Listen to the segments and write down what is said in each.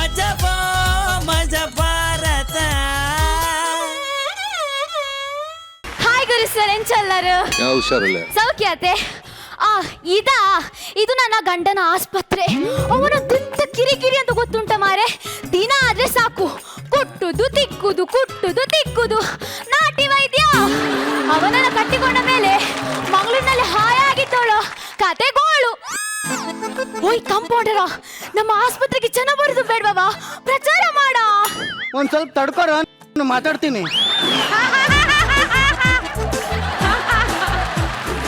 ಮಜಬೋ ಮಜ ಭಾರತ. ಹಾಯ್ ಗುರು ಸರ್ ಎಂಚಲ್ಲರು ಹುಷಾರಲ್ಲ ಸೌಖ್ಯಾತೆ ಇದು ನನ್ನ ಗಂಡನ ಆಸ್ಪತ್ರೆ. ಅವನು ದಿಂತ ಕಿರಿಕಿರಿ ಅಂತ ಗೊತ್ತುಂಟ ಮಾರೆ. ದಿನ ಆದ್ರೆ ಸಾಕು ಕುಟ್ಟುದು ತಿಕ್ಕುದು ನಾಟಿ ವೈದ್ಯ. ಅವನನ್ನ ಕಟ್ಟಿಕೊಂಡ ಮೇಲೆ ಮಂಗಳೂರಿನಲ್ಲಿ ಹಾಯಾಗಿದ್ದವಳು ಕತೆಗೋಳು. ಓಯ್ ಕಂಪೌಂಡರ, ನಮ್ಮ ಆಸ್ಪತ್ರೆಗೆ ಜನ ಬರುದು ಬೇಡವಾ? ಪ್ರಚಾರ ಮಾಡ. ಒಂದ್ ಸ್ವಲ್ಪ ತಡ್ಕೊರ, ಮಾತಾಡ್ತೀನಿ.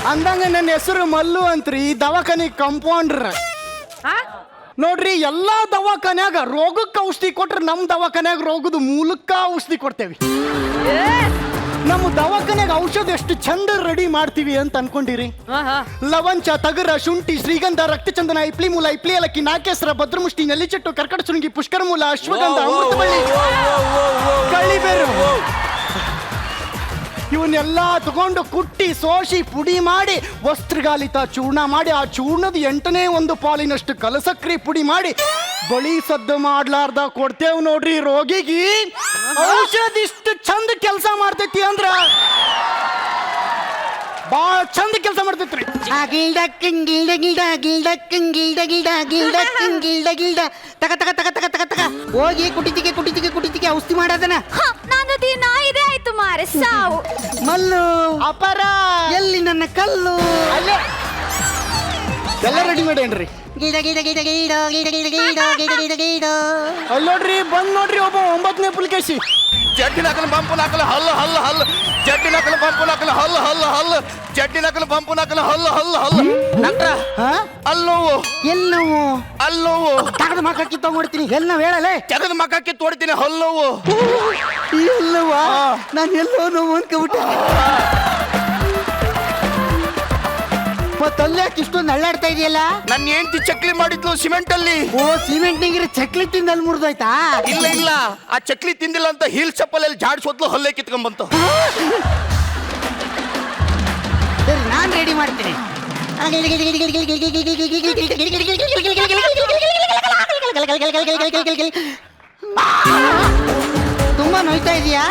ಅಂದಂಗ ನನ್ನ ಹೆಸರು ಮಲ್ಲು ಅಂತ್ರಿ. ದವಾಖಾನೆ ಕಂಪೌಂಡ್ರ ನೋಡ್ರಿ. ಎಲ್ಲಾ ದವಾಖಾನ್ಯಾಗ ರೋಗಕ್ಕೆ ಔಷಧಿ ಕೊಟ್ರೆ ನಮ್ ದವಾಖಾನ್ಯಾಗ ರೋಗದ ಮೂಲಕ ಔಷಧಿ ಕೊಡ್ತೇವಿ. ನಮ್ಮ ದವಾಖಾನ್ಯಾಗ ಔಷಧ ಎಷ್ಟು ಚಂದ ರೆಡಿ ಮಾಡ್ತೀವಿ ಅಂತ ಅನ್ಕೊಂಡಿರಿ? ಲವಂಚ, ತಗರ, ಶುಂಠಿ, ಶ್ರೀಗಂಧ, ರಕ್ತಚಂದನ, ಇಪ್ಲಿ ಮೂಲ, ಇಪ್ಲಿ ಏಲಕ್ಕಿ, ನಾಗೇಶ್ವರ, ಭದ್ರಮುಷ್ಟಿ, ನೆಲ್ಲಿಚೆಟ್ಟು, ಕರ್ಕಟ ಶೃಂಗಿ, ಪುಷ್ಕರ ಮೂಲ, ಅಶ್ವಗಂಧ, ಅಮೃತಬಳ್ಳಿ, ಕಳ್ಳಿಬೇರು ಇವನ್ನೆಲ್ಲ ತಗೊಂಡು ಕುಟ್ಟಿ ಸೋಸಿ ಪುಡಿ ಮಾಡಿ ವಸ್ತ್ರಗಾಲಿತ ಚೂರ್ಣ ಮಾಡಿ ಆ ಚೂರ್ಣದ 8ನೇ 1 ಪಾಲಿನಷ್ಟು ಕಲಸಕ್ರಿ ಪುಡಿ ಮಾಡಿ ಬಳಿ ಸದ್ದು ಮಾಡ್ಲಾರ್ದ ಕೊಡ್ತೇವ್ ನೋಡ್ರಿ ರೋಗಿಗಿ. ಔಷಧ ಇಷ್ಟು ಚಂದ ಕೆಲಸ ಮಾಡ್ತೈತಿ ಅಂದ್ರ ಬಾಳ ಚಂದ ಕೆಲಸ ಮಾಡ್ತೈತ್ರಿ. ಹೋಗಿ ಕುಟಿತಿಗೆ ಔಷಧಿ ಮಾಡೋದನ ನಾನು ದಿನ ಇದೆ ಆಯ್ತು ಮಾರೆ ಸಾವು. ಮಲ್ಲು ಅಪರ ಎಲ್ಲಿ ನನ್ನ ಕಲ್ಲು? ಅಲ್ಲೇ ಎಲ್ಲ ರೆಡಿ ಮಾಡೇನ್ರಿ. ಅಲ್ಲಿ ನೋಡ್ರಿ, ಬಂದ್ ನೋಡ್ರಿ ಒಬ್ಬ 9ನೇ ಪುಲ್ಕೇಶಿ. ಜಡ್ಡಿ ನಕಲು ಬಂಪು ನಕಲು ಹಲ್ಲು ಹಲ್ಲು ಹಲ್ಲು, ಜಡ್ಡಿ ನಕಲು ಬಂಪು ನಕಲು ಹಲ್ಲು ಹಲ್ಲು ಹಲ್ಲು, ಜಡ್ಡಿ ನಕಲು ಬಂಪು ನಕಲು ಹಲ್ಲು ಹಲ್ಲು ಹಲ್ಲು. ಡಾಕ್ಟ್ರ ಅಲ್ಲೋವು ಎಲ್ಲೋವು ಅಲ್ಲೋವು ತಗದ ಮಕ್ಕಕ್ಕೆ ತಗೊಂಡ್ತೀನಿ. ಎಲ್ಲ ಹೇಳಲೇ ತೆಗೆದು ಮಕ್ಕಕ್ಕೆ ತೋಡ್ತೀನಿ ಹಲ್ಲೋವು ಎಲ್ಲವಾ? ನಾನು ಎಲ್ಲೋ ನೋವು ಅನ್ಕೊಬಿಟ್ಟೆ. ಮತ್ತಲ್ಯಾಕೆ ಇಷ್ಟೊಂದು ಅಳ್ಳಾಡ್ತಾ ಇದೆಯಲ್ಲ? ನನ್ನ ಹೆಂಡತಿ ಚಕ್ಲಿ ಮಾಡಿದ್ಲು ಸಿಮೆಂಟ್ ಅಲ್ಲಿ. ಓ, ಸಿಮೆಂಟ್ ನಿಂಗಿರಿ ಚಕ್ಲಿ ತಿಂದ ಅಲ್ಲಿ ಮುರಿದೋಯ್ತಾ? ಇಲ್ಲ ಆ ಚಕ್ಲಿ ತಿಂದಿಲ್ಲ ಅಂತ ಹೀಲ್ ಚಪ್ಪಲಲ್ಲಿ ಜಾಡ್ಸೋದ್ಲು ಹಲ್ಲೆ ಕಿತ್ಕೊಂಡ್ಬಂತು. ಸರಿ, ನಾನು ರೆಡಿ ಮಾಡ್ತೀನಿ. ತುಂಬಾ ನೋಯ್ತಾ ಇದೆಯಾ?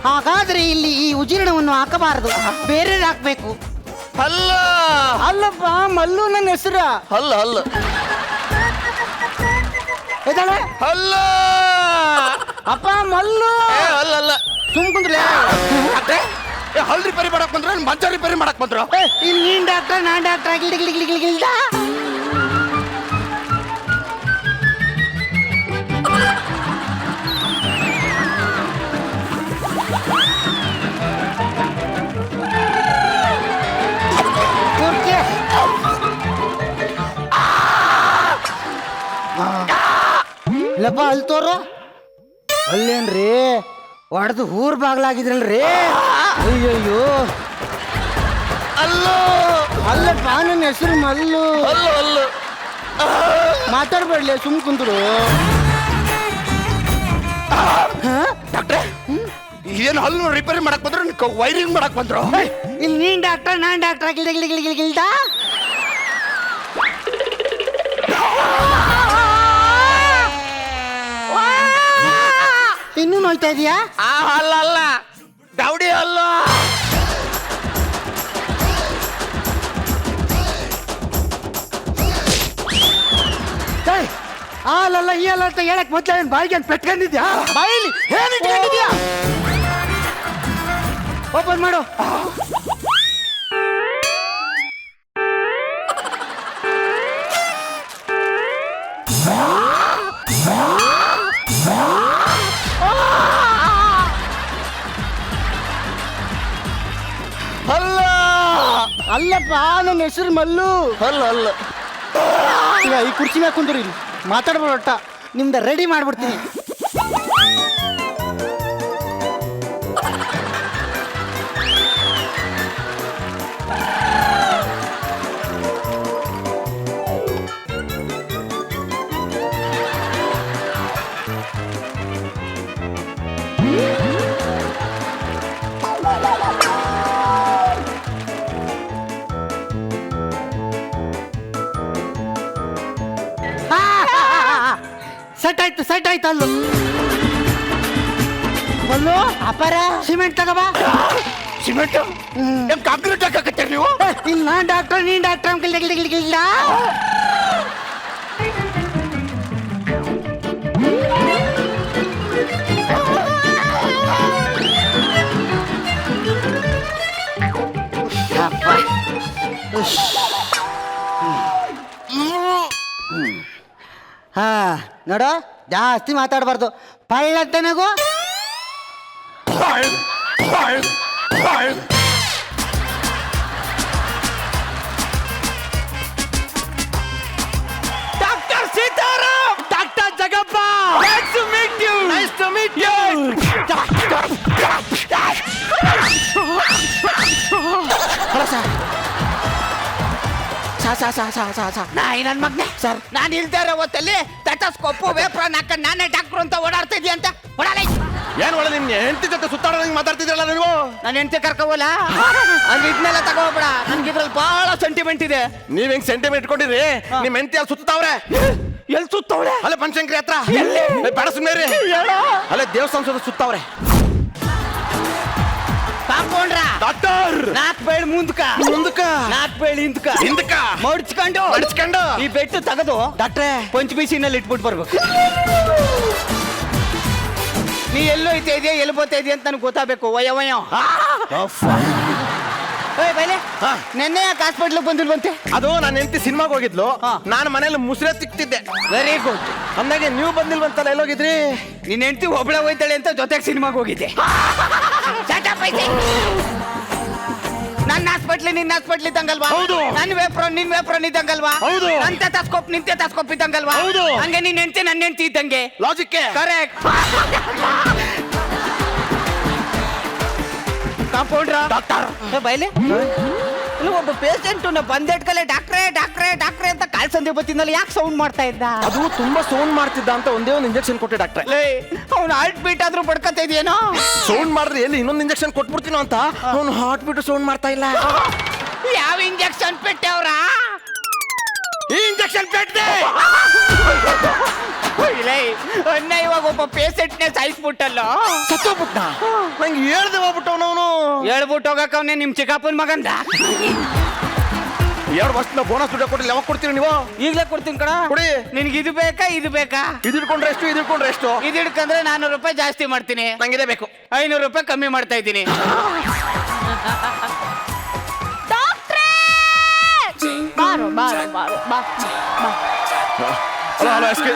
ಹಾಗಾದ್ರೆ ಇಲ್ಲಿ ಈ ಉಜೀರ್ಣವನ್ನು ಹಾಕಬಾರದು, ಬೇರೆ ಹಾಕ್ಬೇಕು. ಅಲ್ಲ ಅಲ್ಲಪ್ಪ, ಮಲ್ಲು ನನ್ನ ಹೆಸರ. ಅಲ್ಲ ಅಲ್ಲ ಅಲ್ಲ ಅಪ್ಪ ಮಲ್ಲು. ಅಲ್ಲ ಅಲ್ಲ ಸುಮ್ ಕುಂದ್ರಲೇ. ಹಲ್ ರಿಪೇರಿ ಮಾಡಕ್ ಬಂದ್ರ ಮಂಚ ರಿಪೇರಿ ಮಾಡಕ್ ಬಂದ್ರ? ಇಲ್ಲಿ ನೀನ್ ಡಾಕ್ಟರ್, ನಾನ್ ಡಾಕ್ಟರ್. ಗಿಲ್ದ ಇಲ್ಲಪ್ಪ, ಅಲ್ಲಿ ತೋರು. ಅಲ್ಲೇನ್ರಿ ಹೊಡೆದು ಊರ್ ಬಾಗ್ಲಾಗಿದ್ರಲ್ರಿ? ಅಯ್ಯಯ್ಯೋ. ಅಲ್ಲೋ ಅಲ್ಲಪ್ಪ, ನನ್ನ ಹೆಸರು ಮಲ್ಲು. ಅಲ್ಲ ಅಲ್ಲ ಮಾತಾಡ್ಬೇಡ್ಲಿ, ಸುಮ್ ಕುಂದ್ರು. ಡಾಕ್ಟ್ರೆ, ಏನು ಹಲ್ಲು ರಿಪೇರಿ ಮಾಡಕ್ ಬಂದ್ರು ವೈರಿಂಗ್ ಮಾಡಕ್ ಬಂದ್ರು? ಇಲ್ಲಿ ನೀನ್ ಡಾಕ್ಟರ್, ನಾನ್ ಡಾಕ್ಟರ್. ಗಿಲ್ದ ಇನ್ನೂ ನೋಯ್ತಾ ಇದೆಯಾ? ಅಲ್ಲ ಅಲ್ಲ ದೌಡಿ ಅಲ್ಲ. ಅಲ್ಲ ಈ ಅಲ್ಲ ಅಂತ ಹೇಳಕ್ ಮೊದ್ಲ ಏನ್ ಬಾಯಿಗೆ ಪೆಟ್ಕೊಂಡಿದ್ಯಾ? ಬಾಯಿಲಿ ಏನಿಟ್ಕೊಂಡಿದ್ಯಾ? ಓಪನ್ ಮಾಡು. ಅಲ್ಲ ಅಲ್ಲಪ್ಪ, ನನ್ನ ಹೆಸರು ಮಲ್ಲು. ಅಲ್ಲ ಅಲ್ಲ ಈಗ ಈ ಕುರ್ಚಿ ಮ್ಯಾಗ ಕುಂದ್ರಿ, ಮಾತಾಡ್ಬೇಡ. ನಿಮ್ದ ರೆಡಿ ಮಾಡ್ಬಿಡ್ತೀನಿ. ಸೆಟ್ ಆಯ್ತಲ್ಲು ಬಲ್ಲು ಅಪಾರ ಸಿಮೆಂಟ್ ತಗೋಬಾ ಸಿಮೆಂಟ್ ಕಾಂಕ್ರೀಟ್ ಹಾಕತ್ತೆ ನೀವು ಇಲ್ಲ ಡಾಕ್ಟರ್ ನೀನ್ ಡಾಕ್ಟರ್ ಇಲ್ಲ ಹಾ ನೋಡು ಜಾಸ್ತಿ ಮಾತಾಡಬಾರ್ದು ಪಳ್ಳತ್ತನಗು doctor Sitaram doctor Jagappa nice to meet you nice to meet you ನನ್ ಮಗ್ನೆ ಸರ್ ನಾನು ಇಲ್ದೇ ಇರೋ ಹೊತ್ತಲ್ಲಿ ಟೆಟಸ್ಕೋಪು ವೇಪ್ರಾನ್ ಹಾಕೊಂಡು ನಾನೇ ಡಾಕ್ಟ್ರು ಅಂತ ಓಡಾಡ್ತಾ ಇದೀಯ ಅಂತ ಓಡಾಡ ಏನ್ ಒಳ್ಳೆ ನಿಮ್ ಹೆಂಡತಿ ಜೊತೆ ಸುತ್ತಾಡೋದಂಗ್ ಮಾತಾಡ್ತಿದ್ರಲ್ಲ ನೀವು ನನ್ನ ಹೆಂಡತಿ ಕರ್ಕೋವಲ್ಲ ಅಲ್ಲಿ ಇದನ್ನೆಲ್ಲ ತಗೋಬೇಡ ನನ್ಗೆ ಇದ್ರಲ್ಲಿ ಬಹಳ ಸೆಂಟಿಮೆಂಟ್ ಇದೆ. ನೀವ್ ಹೆಂಗ್ ಸೆಂಟಿಮೆಂಟ್ ಇಟ್ಕೊಂಡಿರಿ ನಿಮ್ ಹೆಂಡತಿ ಅಲ್ಲಿ ಸುತ್ತಾವ್ರೆ ಎಲ್ಲಿ ಸುತ್ತವಳೆ ಅಲ್ಲೇ ಬನಶಂಕರಿ ಹತ್ರ ಬೇಡ ಸುಮ್ಮನೆ ಅಲ್ಲೇ ದೇವಸ್ಥಾನ ಸುತ್ತಾವ್ರೆ ಕಾಂಪೌಂಡ್ರ ಡಾಕ್ಟರ್ 4 ಬೇಳ್ ಮುಂದಕ 4 ಬೇಳ್ ಹಿಂದಕ ಮಡ್ಚ್ಕೊಂಡು ಈ ಬೆಟ್ಟು ತೆಗೆದು ಡಾಕ್ಟ್ರೇ ಪಂಚಬಿಸಿನಲ್ಲಿ ಇಟ್ಬಿಟ್ಟು ಬರ್ಬೇಕು. ನೀ ಎಲ್ಲೋ ಐತೆ ಇದೆಯಾ ಎಲ್ಲಿ ಬೋತಾ ಇದೆಯಾ ಅಂತ ನನಗೆ ಗೊತ್ತಾಗಬೇಕು. ವಯ ಬೈಲೆ ನೆನ್ನೆ ಯಾಕೆ ಹಾಸ್ಪಿಟ್ಲಿಗೆ ಬಂದಿಲ್ವಂತೆ? ಅದು ನನ್ನ ಹೆಂಡತಿ ಸಿನಿಮಾಗೆ ಹೋಗಿದ್ಲು ನಾನು ಮನೇಲಿ ಮುಸ್ರೆ ತಿಕ್ತಿದ್ದೆ. Very good. ಅಂದಾಗೆ ನೀವು ಬಂದಿಲ್ವಂತಲ್ಲ ಎಲ್ಲೋಗಿದ್ರಿ? ನಿನ್ನ ಹೆಂಡತಿ ಒಬ್ಳೆ ಹೋಯ್ತಾಳೆ ಅಂತ ಜೊತೆಗೆ ಸಿನಿಮಾಗೆ ಹೋಗಿದ್ದೆ. ನನ್ನ ಹಾಸ್ಪಿಟ್ಲಿ ನಿನ್ನ ಹಾಸ್ಪಿಟ್ಲ್ ಇದ್ದಂಗಲ್ವಾ? ಹೌದು. ನನ್ನ ವೇಪ್ರೋನ್ ನಿನ್ ವೇಪ್ರೋನ್ ಇದ್ದಂಗಲ್ವಾ? ಹೌದು. ನನ್ನ ಟೆಟಸ್ಕೋಪ್ ನಿನ್ ಟೆಟಸ್ಕೋಪ್ ಇದ್ದಂಗಲ್ವಾ? ಹೌದು. ಹಂಗೆ ನಿನ್ನ ಹೆಂಡತಿ ನನ್ನ ಹೆಂಡತಿ ಇದ್ದಂಗೆ. Logic correct. ಕಾಂಪೌಂಡ್ರ ಡಾಕ್ಟರ್ ಬೈಲೆ ಇಲ್ಲ ಒಬ್ಬ ಪೇಷಂಟ್ ಬಂದಿಟ್ಕಲೆ ಡಾಕ್ಟ್ರೇ ಡಾಕ್ಟ್ರೇ ಡಾಕ್ಟ್ರೇ ಅಂತ ಕಾಲ್ ಸಂದೆ ಬತ್ತಿನಲ್ಲಿ ಯಾಕೆ ಸೌಂಡ್ ಮಾಡ್ತಾ ಇದ್ದ? ಅದು ತುಂಬಾ ಸೌಂಡ್ ಮಾಡ್ತಿದ್ದ ಅಂತ ಒಂದೇ ಒಂದು ಇಂಜೆಕ್ಷನ್ ಕೊಟ್ಟೆ ಡಾಕ್ಟ್ರೆ. ಅವ್ನು ಹಾರ್ಟ್ ಬೀಟ್ ಆದ್ರೂ ಬಡ್ಕತಾ ಇದೆಯೇನೋ? ಸೌಂಡ್ ಮಾಡಿದ್ರೆ ಎಲ್ಲಿ ಇನ್ನೊಂದು ಇಂಜೆಕ್ಷನ್ ಕೊಟ್ಬಿಡ್ತೀನೋ ಅಂತ ಅವನು ಹಾರ್ಟ್ ಬೀಟ್ ಸೌಂಡ್ ಮಾಡ್ತಾ ಇಲ್ಲ. ಯಾವ ಇಂಜೆಕ್ಷನ್ ಪೆಟ್ಟವ್ರ? ಈ ಇಂಜೆಕ್ಷನ್ ಪೆಟ್ಟೆ ಅನ್ನ ಇವಾಗ ಒಬ್ಬ ಪೇಷಂಟ್ನೇ ಸಾಯಿಸ್ಬಿಟ್ಟಲ್ಲ. ಸತ್ತೋಗ್ಬಿಟ್ಟ. ನಂಗೆ ಹೇಳ್ದೆ ಹೋಗ್ಬಿಟ್ಟವನವನು. ಹೇಳ್ಬಿಟ್ಟು ಹೋಗಕ್ಕ ಅವನೇ ನಿಮ್ ಚಿಕ್ಕಪ್ಪನ ಮಗಂದ. 2 ವರ್ಷದ ಬೋನಸ್ ದುಡ್ಡು ಕೊಟ್ಟಿಲ್ಲ. ಯಾವಾಗ ಕೊಡ್ತೀರಿ ನೀವು? ಈಗಲೇ ಕೊಡ್ತೀನಿ ಕಣ. ಕೊಡಿ. ನಿನ್ಗೆ ಇದು ಬೇಕಾ ಇದು ಬೇಕಾ? ಇದು ಇಟ್ಕೊಂಡ್ರೆ ಎಷ್ಟು ಇದು ಇಟ್ಕೊಂಡ್ರೆ ಎಷ್ಟು? ಇದು ಹಿಡ್ಕಂದ್ರೆ 400 ರೂಪಾಯಿ ಜಾಸ್ತಿ ಮಾಡ್ತೀನಿ. ನಂಗೆ ಇದೇ ಬೇಕು. 500 ರೂಪಾಯಿ ಕಮ್ಮಿ ಮಾಡ್ತಾ ಇದ್ದೀನಿ. ಬಾರೋ ಬಾರೋ ಬಾರೋ ಬಾ ಬಾ. ಹಲೋ ಹಲೋ ಎಸ್ಕೆ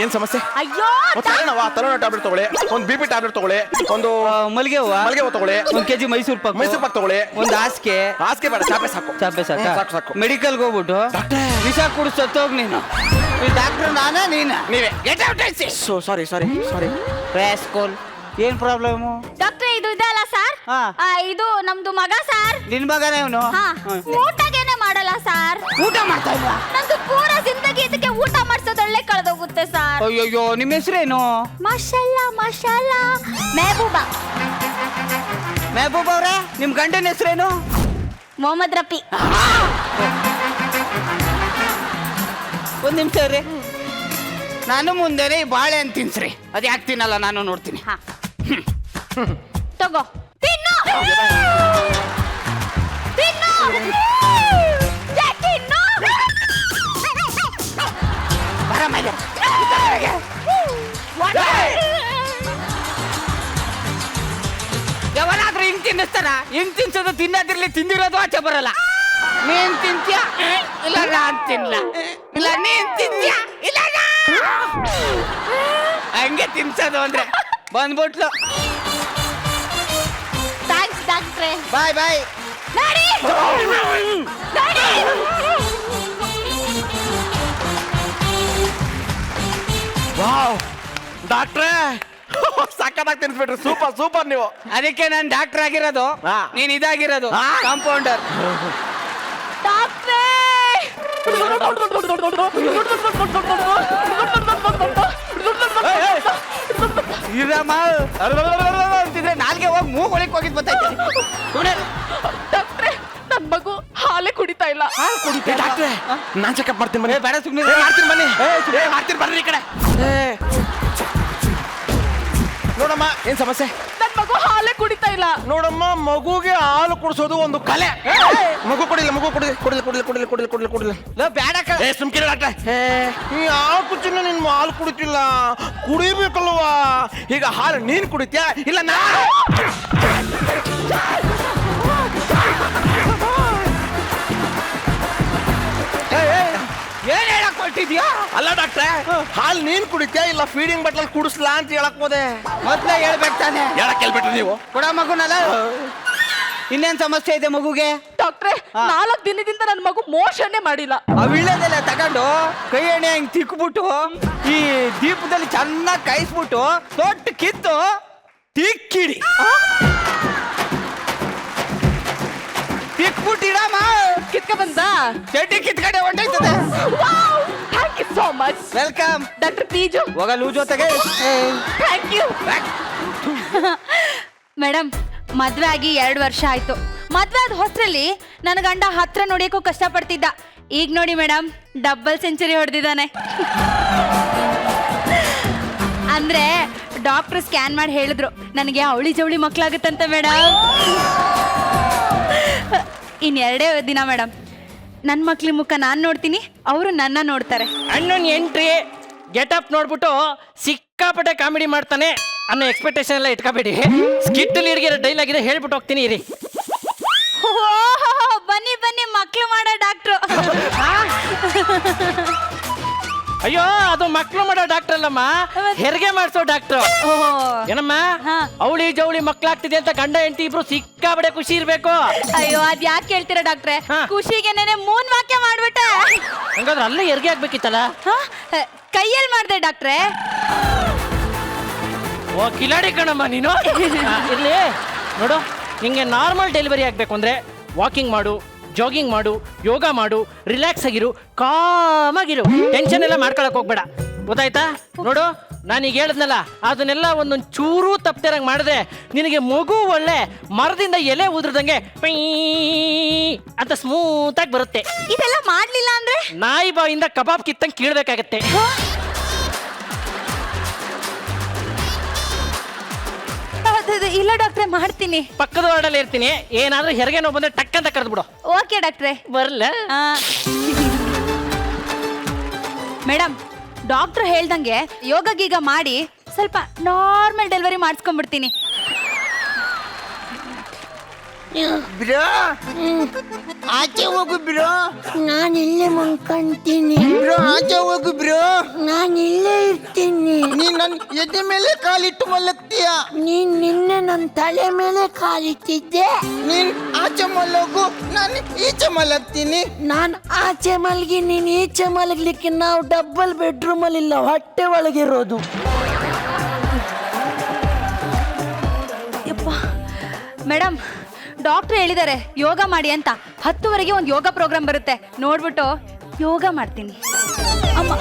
ಏನ್ ಸಮಸ್ಯೆ? ಅಯ್ಯೋ ತಲೆನೋವು ಟ್ಯಾಬ್ಲೆಟ್ ತಗೊಳ್ಳಿ, ಒಂದು BP ಟ್ಯಾಬ್ಲೆಟ್ ತಗೊಳ್ಳಿ, ಒಂದು ಮಲ್ಲಿಗೆ ಹೂವು ತಗೊಳ್ಳಿ, 1 kg ಮೈಸೂರು ಪಾಕ್ ತಗೊಳ್ಳಿ, ಒಂದು ಹಾಸಿಗೆ ಬೇಡ ಚಾಪೆ ಸಾಕು. ಸಾಕು. ಮೆಡಿಕಲ್ಗೆ ಹೋಗ್ಬಿಟ್ಟು ವಿಷ ಕುಡಿದು ಸತ್ತೋಗ್ ನೀನು. ಈ ಡಾಕ್ಟರ್ ನಾನಾ ನೀನ? ನೀವೇ. Get out I see. Sorry rascal. ಏನ್ ಪ್ರಾಬ್ಲಮ್? ಡಾಕ್ಟ್ರೆ ಇದು ಇದಲ್ಲ ಸರ್. ಹಾ. ಇದು ನಮ್ದು ಮಗ ಸರ್. ನಿನ್ ಮಗನೇ ಅವನು? ಹಾ. ಊಟಗೇನೆ ಮಾಡಲ್ಲ ಸರ್. ಊಟ ಮಾಡ್ತಾ ಇಲ್ಲ? ನಂದು ಪೂರ ಜಿಂದಗಿ ಇದಕ್ಕೆ ಊಟ ಮಾಡ್ಸೋದೊಳ್ಳೆ ಕಳೆದೋಗುತ್ತೆ ಸರ್. ಅಯ್ಯೋ ನಿಮ್ಮ ಹೆಸರೇನು? ಮಾಷಲ್ಲಾ ಮಾಷಲ್ಲಾ ಮೆಹಬೂಬಾ. ಮೆಹಬೂಬ್ ಅವ್ರೆ ನಿಮ್ ಗಂಡನ ಹೆಸರೇನು? ಮೊಹಮ್ಮದ್ ರಫಿ. ಒಂದ್ ನಿಮಿಷ ರೀ, ನಾನು ಮುಂದೆನೆ ಈ ಬಾಳೆ ಅಂತ ತಿನ್ಸ್ರಿ. ಅದ್ ಯಾಕೆ ತಿನ್ನಲ್ಲ ನಾನು ನೋಡ್ತೀನಿ. ಹಾ ತಗೋ ತಿನ್ನು ತಿನ್ನು ತಿನ್ನು. ಬರ ಮೇಲೆ. ಯಾವನಾದ್ರೂ ಹಿಂಗ್ ತಿನ್ನಿಸ್ತಾರ? ಹಿಂಗ್ ತಿನ್ಸೋದು ತಿನ್ನೋದಿರ್ಲಿ, ತಿಂದಿರೋದು ಆಚೆ ಬರಲ್ಲ. ನೀನ್ ತಿಂತ್ಯ ಇಲ್ಲ ನಾನ್ ತಿನ್ಲ, ಇಲ್ಲ ನೀನ್ ತಿಂತ್ಯ ಇಲ್ಲ ಹಂಗೆ ತಿನ್ಸೋದು ಅಂದ್ರೆ ಬಂದ್ಬಿಟ್ಲು. ಥ್ಯಾಂಕ್ಸ್ ಡಾಕ್ಟ್ರೆ. ಬಾಯ್ ಬಾಯ್. ನಡಿ ನಡಿ. ವಾವ್ ಡಾಕ್ಟ್ರೇ ಸಕ್ಕತ್ತಾಗಿ ತಿನ್ಸ್ಬಿಟ್ರಿ. ಸೂಪರ್ ನೀವು. ಅದಕ್ಕೆ ನಾನು ಡಾಕ್ಟರ್ ಆಗಿರೋದು, ಹಾ. ನೀನ್ ಇದಾಗಿರೋದು ಕಾಂಪೌಂಡರ್. ಡಾಕ್ಟ್ರೆ ಇರಮ್ಮ ಅಂತಿದ್ರೆ ನಾಲ್ಗೆ ಹೋಗಿ ಮೂಗ್ ಒಳಗೆ ಹೋಗಿದ್ ಬರ್ತೈತೆ. ಡಾಕ್ಟ್ರೆ ನನ್ ಮಗು ಹಾಲೇ ಕುಡಿತಾ ಇಲ್ಲ. ಇಲ್ಲ. ಹಾಲು ಕುಡಿತಾ ಇಲ್ಲ. ಡಾಕ್ಟ್ರೆ ನಾನ್ ಚೆಕಪ್ ಮಾಡ್ತೀನಿ ಬನ್ನಿ. ಬೇಡ ಸುಮ್ಮನೆ ಮಾಡ್ತೀನಿ ಬನ್ನಿ. ಮಾಡ್ತೀನಿ ಬರ್ರಿ ಈ ಕಡೆ. ನೋಡಮ್ಮ ಏನ್ ಸಮಸ್ಯೆ? ನನ್ ಮಗು ಹಾಲೇ ಕುಡಿತಾ ಇಲ್ಲ. ನೋಡಮ್ಮ ಮಗುಗೆ ಹಾಲು ಕುಡಿಸೋದು ಒಂದು ಕಲೆ. ಮಗು ಕುಡಿಲ್ಲ, ಮಗು ಕುಡಿಲ್ಲ. ಬೇಡ ಸುಮ್ಕಿರ ಡಾಕ್ಟ್ರೆ. ಈ ಹಾಲು ಕುಚ್ಚಿನ ನಿನ್ ಹಾಲು ಕುಡಿತಿಲ್ಲ, ಕುಡಿಬೇಕಲ್ವಾ? ಈಗ ಹಾಲು ನೀನ್ ಕುಡಿತ್ಯಾ ಇಲ್ಲ ನಾ? ಏನ್ ಹೇಳಕ್ ಹೊರಟಿದ್ಯಾ? ಅಲ್ಲ ಡಾಕ್ಟ್ರೆ, ಹಾಲು ನೀನ್ ಕುಡಿತ್ಯಾ ಇಲ್ಲ ಫೀಡಿಂಗ್ ಬಟ್ಲಲ್ಲಿ ಕುಡಿಸ್ಲಾ ಅಂತ ಹೇಳಕ್ ಹೋದೆ. ಮೊದ್ಲೇ ಹೇಳ್ಬೇಕು ತಾನೆ. ಹೇಳಕ್ ಹೇಳ್ಬಿಟ್ರಿ ನೀವು. ಕೊಡ ಮಗುನಲ್ಲ. ಇನ್ನೇನ್ ಸಮಸ್ಯೆ ಇದೆ ಮಗುಗೆ? ಡಾಕ್ಟ್ರೆ 4 ದಿನದಿಂದ ನನ್ನ ಮಗು ಮೋಷನ್ನೇ ಮಾಡಿಲ್ಲ. ಆ ವೀಳ್ಯದೆಲೆ ತಗೊಂಡು ಕೈ ಎಣ್ಣೆ ಹಿಂಗ್ ತಿಕ್ಬಿಟ್ಟು ಈ ದೀಪದಲ್ಲಿ ಚೆನ್ನಾಗಿ ಕಾಯಿಸ್ಬಿಟ್ಟು ತೊಟ್ಟು ಕಿತ್ತು ತಿಕ್ಕಿಡಿ. ತಿಕ್ಬಿಟ್ಟಿಡಮ್ಮ. ಕಿತ್ಕ ಬಂದ. ಚಡ್ಡಿ ಕಿತ್ಕಡೆ ಹೊಂಟೈತದೆ. Thank you so much. Welcome. Doctor ಪೀಜು ಹೋಗ ಲೂಸ್ ಜೊತೆಗೆ. Thank you. ಮೇಡಮ್ ಮದ್ವೆ ಆಗಿ 2 ವರ್ಷ ಆಯ್ತು. ಮದ್ವೆ ಆದ ಹೊಸರಲ್ಲಿ ನನ್ನ ಗಂಡ ಹತ್ರ ನೋಡಿಯಕ್ಕೂ ಕಷ್ಟಪಡ್ತಿದ್ದ. ಈಗ ನೋಡಿ ಮೇಡಮ್ ಡಬಲ್ ಸೆಂಚುರಿ ಹೊಡೆದಿದ್ದಾನೆ. ಅಂದ್ರೆ ಡಾಕ್ಟರ್ ಸ್ಕ್ಯಾನ್ ಮಾಡಿ ಹೇಳಿದ್ರು ನನಗೆ ಅವಳಿ ಜವಳಿ ಮಕ್ಕಳಾಗುತ್ತಂತೆ ಮೇಡಮ್. ಇನ್2 ದಿನ ಮೇಡಮ್ ನನ್ನ ಮಕ್ಳ ಮುಖ ನಾನು ನೋಡ್ತೀನಿ, ಅವರು ನನ್ನ ನೋಡ್ತಾರೆ. ಅಣ್ಣನ ಎಂಟ್ರಿ ಗೆಟಪ್ ನೋಡ್ಬಿಟ್ಟು ಸಿಕ್ಕಾಪಟ್ಟೆ ಕಾಮಿಡಿ ಮಾಡ್ತಾನೆ ಅನ್ನೋ ಎಕ್ಸ್ಪೆಕ್ಟೇಷನ್ ಎಲ್ಲ ಇಟ್ಕೋಬೇಡಿ. ಸ್ಕಿಟ್ ಲೀಡ್ಗೆ ಡೈಲಾಗ್ ಇದೆ ಹೇಳ್ಬಿಟ್ಟು ಹೋಗ್ತೀನಿ ಇರಿ. ಬನ್ನಿ ಬನ್ನಿ ಮಕ್ಳು ಮಾಡೋ ಡಾಕ್ಟ್ರು. ಅಯ್ಯೋ ಅದು ಮಕ್ಳು ಮಾಡೋ ಡಾಕ್ಟರ್ ಅಲ್ಲಮ್ಮ, ಹೆರಿಗೆ ಮಾಡಿಸೋ ಡಾಕ್ಟ್ರು. ಏನಮ್ಮ ಅವಳಿ ಜವಳಿ ಮಕ್ಳಾಗ್ತಿದೆ ಅಂತ ಗಂಡ ಹೆಂಡತಿ ಇಬ್ರು ಸಿಕ್ಕಾಪಟ್ಟೆ ಖುಷಿ ಇರ್ಬೇಕು. ಅಯ್ಯೋ ಅದ್ ಯಾಕೆ ಹೇಳ್ತೀರಾ ಡಾಕ್ಟ್ರೆ? ಖುಷಿಗೆ ನೆನೆ 3 ವಾಕ್ಯ ಮಾಡ್ಬಿಟ್ಟೆ. ಹಂಗಾದ್ರೆ ಅಲ್ಲೇ ಹೆರಿಗೆ ಆಗ್ಬೇಕಿತ್ತಲ್ಲ. ಕೈಯಲ್ಲಿ ಮಾಡ್ದೆ ಡಾಕ್ಟ್ರೆ. ಓ ಕಿಲಾಡಿ ಕಣಮ್ಮ ನೀನು. ಇರ್ಲಿ ನೋಡು, ಹಿಂಗೆ ನಾರ್ಮಲ್ ಡೆಲಿವರಿ ಆಗ್ಬೇಕು ಅಂದ್ರೆ ವಾಕಿಂಗ್ ಮಾಡು, ಜಾಗಿಂಗ್ ಮಾಡು, ಯೋಗ ಮಾಡು, ರಿಲ್ಯಾಕ್ಸ್ ಆಗಿರು, ಕಾಮಾಗಿರು, ಟೆನ್ಷನ್ ಎಲ್ಲ ಮಾಡ್ಕೊಳಕ್ ಹೋಗ್ಬೇಡ. ಗೊತ್ತಾಯ್ತಾ? ನೋಡು ನಾನೀಗ ಹೇಳಿದ್ನಲ್ಲ ಅದನ್ನೆಲ್ಲ ಒಂದೊಂದು ಚೂರು ತಪ್ಪತಿರಂಗ್ ಮಾಡಿದೆ ನಿನಗೆ ಮಗು ಒಳ್ಳೆ ಮರದಿಂದ ಎಲೆ ಉದ್ರದಂಗೆ ಅಂತ ಸ್ಮೂತ್ ಆಗಿ ಬರುತ್ತೆ. ಇದೆಲ್ಲ ಮಾಡ್ಲಿಲ್ಲ ಅಂದ್ರೆ ನಾಯಿ ಬಾಯಿಂದ ಕಬಾಬ್ ಕಿತ್ತಂಗೆ ಕೀಳ್ಬೇಕಾಗತ್ತೆ. ಇಲ್ಲ ಡಾಕ್ಟ್ರೆ ಮಾಡ್ತೀನಿ. ಪಕ್ಕದ ವಾರ್ಡಲ್ಲಿ ಇರ್ತೀನಿ, ಏನಾದ್ರೂ ಹೆರಿಗೆ ನೋವು ಬಂದ್ರೆ ಟಕ್ ಅಂತ ಕರೆದು ಬಿಡು. ಓಕೆ ಡಾಕ್ಟ್ರೆ. ಬರ್ಲ ಮೇಡಮ್ ಡಾಕ್ಟ್ರು ಹೇಳ್ದಂಗೆ ಯೋಗ ಗೀಗ ಮಾಡಿ ಸ್ವಲ್ಪ ನಾರ್ಮಲ್ ಡೆಲಿವರಿ ಮಾಡಿಸ್ಕೊಂಡ್ಬಿಡ್ತೀನಿ. ಬ್ರೋ ಆಚೆ ಹೋಗು ಬ್ರೋ. ನಾನು ಇಲ್ಲೇ ಮಲ್ಕೊಂತೀನಿ. ಬ್ರೋ ಆಚೆ ಹೋಗು ಬ್ರೋ. ನಾನು ಇಲ್ಲೇ ಇರ್ತೀನಿ. ನೀನ್ ನನ್ ಎದೆ ಮೇಲೆ ಕಾಲಿಟ್ಟು ಮಲಗ್ತೀಯ. ನೀನ್ ನಿನ್ನೆ ನನ್ನ ತಲೆ ಮೇಲೆ ಕಾಲಿಟ್ಟಿದ್ದೆ. ನೀನ್ ಆಚೆ ಮಲಗು, ನಾನು ಈಚೆ ಮಲಗ್ತೀನಿ. ನಾನು ಆಚೆ ಮಲಗಿ ನೀನ್ ಈಚೆ ಮಲಗ್ಲಿಕ್ಕೆ ನಾವು ಡಬಲ್ ಬೆಡ್ರೂಮ್ ಅಲ್ಲಿ ಇಲ್ಲ, ಹೊಟ್ಟೆ ಒಳಗಿರೋದು. ಮೇಡಮ್ ಡಾಕ್ಟ್ರು ಹೇಳಿದ್ದಾರೆ ಯೋಗ ಮಾಡಿ ಅಂತ. 10ವರೆಗೆ ಒಂದು ಯೋಗ ಪ್ರೋಗ್ರಾಮ್ ಬರುತ್ತೆ, ನೋಡ್ಬಿಟ್ಟು ಯೋಗ ಮಾಡ್ತೀನಿ. ಅಮ್ಮ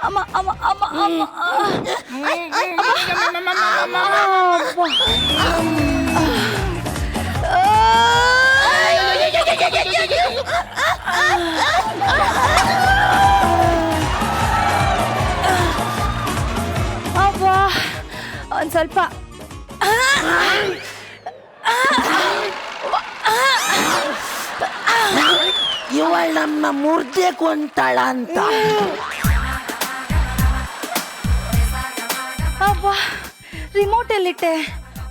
ಅಮ್ಮ ಅಮ್ಮ ಅಮ್ಮ ಅಮ್ಮ ಅಬ್ಬಾ ಒಂದು ಸ್ವಲ್ಪ ಇವಳು ನಮ್ಮ ಮುರ್ದೆ ಕೊಂತಾಳ ಅಂತ. ಅಬ್ಬಾ ರಿಮೋಟ್ ಎಲ್ಲಿಟ್ಟೆ?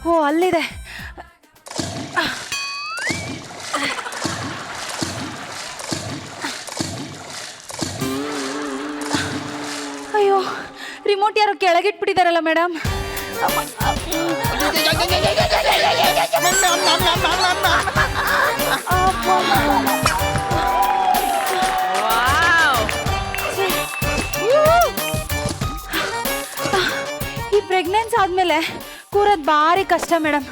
ಓ ಅಲ್ಲಿದೆ. ಅಯ್ಯೋ ರಿಮೋಟ್ ಯಾರೋ ಕೆಳಗಿಟ್ಬಿಟ್ಟಿದಾರಲ್ಲ ಮೇಡಮ್. ಈ ಪ್ರೆಗ್ನೆನ್ಸಿ ಆದ್ಮೇಲೆ ಕೂರೋದು ಭಾರಿ ಕಷ್ಟ ಮೇಡಮ್.